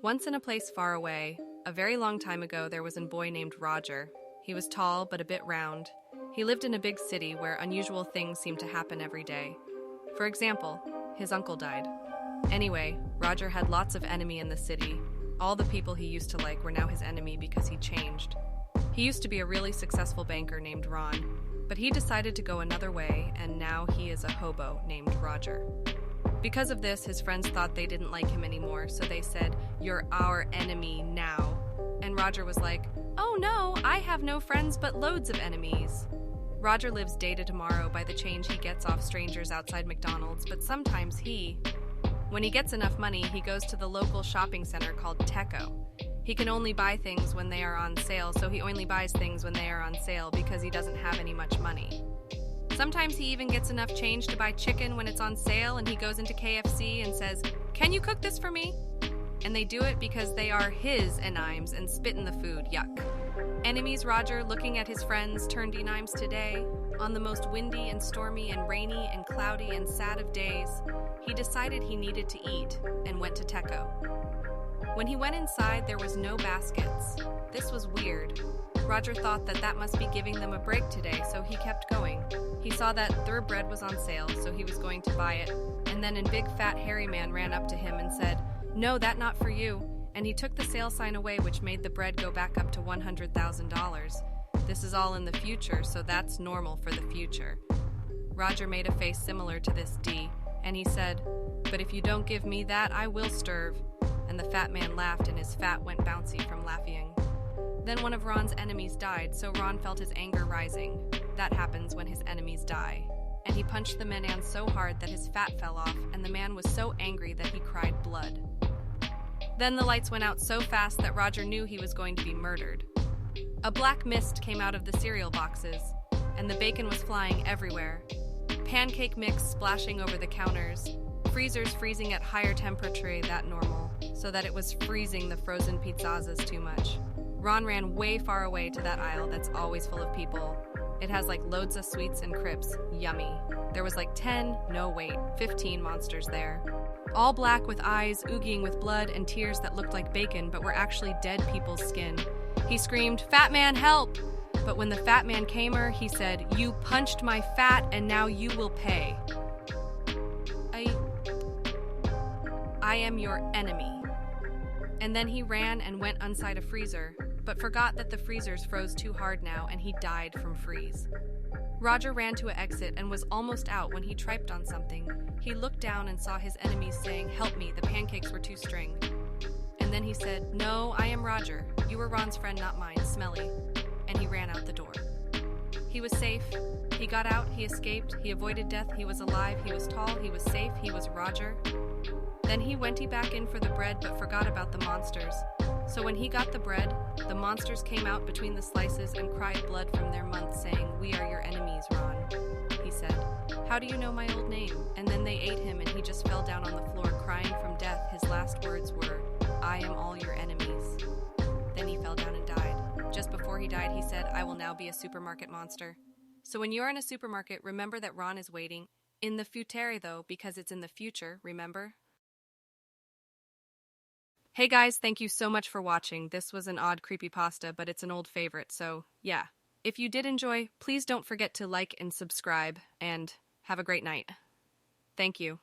Once in a place far away, a very long time ago, there was a boy named Roger. He was tall but a bit round. He lived in a big city where unusual things seemed to happen every day. For example, his uncle died. Anyway, Roger had lots of enemy in the city. All the people he used to like were now his enemy because he changed. He used to be a really successful banker named Ron, but he decided to go another way, and now he is a hobo named Roger. Because of this, his friends thought they didn't like him anymore, so they said, "You're our enemy now." And Roger was like, "Oh no, I have no friends but loads of enemies." Roger lives day to tomorrow by the change he gets off strangers outside McDonald's, but sometimes when he gets enough money, he goes to the local shopping center called Teco. He can only buy things when they are on sale, so he only buys things when they are on sale because he doesn't have any much money. Sometimes he even gets enough change to buy chicken when it's on sale, and he goes into KFC and says, "Can you cook this for me?" And they do it because they are his enimes and spit in the food. Yuck. Enemies Roger, looking at his friends turned enimes today, on the most windy and stormy and rainy and cloudy and sad of days, he decided he needed to eat and went to Teco. When he went inside, there was no baskets. This was weird. Roger thought that must be giving them a break today, so he kept going. He saw that their bread was on sale, so he was going to buy it, and then a big fat hairy man ran up to him and said, "No, that not for you," and he took the sale sign away, which made the bread go back up to $100,000. This is all in the future, so that's normal for the future. Roger made a face similar to this D, and he said, "But if you don't give me that, I will starve." And the fat man laughed, and his fat went bouncy from laughing. Then one of Ron's enemies died, so Ron felt his anger rising. That happens when his enemies die. And he punched the man so hard that his fat fell off, and the man was so angry that he cried blood. Then the lights went out so fast that Roger knew he was going to be murdered. A black mist came out of the cereal boxes, and the bacon was flying everywhere. Pancake mix splashing over the counters, freezers freezing at higher temperature than normal, so that it was freezing the frozen pizzas too much. Ron ran way far away to that aisle that's always full of people. It has like loads of sweets and crisps. Yummy. There was like 15 monsters there. All black with eyes ooging with blood and tears that looked like bacon but were actually dead people's skin. He screamed, "Fat man, help!" But when the fat man came he said, "You punched my fat and now you will pay. I am your enemy." And then he ran and went inside a freezer, but forgot that the freezers froze too hard now and he died from freeze. Roger ran to an exit and was almost out when he tripped on something. He looked down and saw his enemies saying, "Help me, the pancakes were too string." And then he said, "No, I am Roger. You were Ron's friend, not mine, smelly." And he ran out the door. He was safe. He got out, he escaped, he avoided death, he was alive, he was tall, he was safe, he was Roger. Then he went back in for the bread but forgot about the monsters. So when he got the bread, the monsters came out between the slices and cried blood from their mouths saying, "We are your enemies, Ron." He said, "How do you know my old name?" And then they ate him and he just fell down on the floor crying from death. His last words were, "I am all your enemies." Then he fell down and died. Just before he died, he said, "I will now be a supermarket monster." So when you're in a supermarket, remember that Ron is waiting. In the future though, because it's in the future, remember? Hey guys, thank you so much for watching. This was an odd creepypasta, but it's an old favorite, so yeah. If you did enjoy, please don't forget to like and subscribe, and have a great night. Thank you.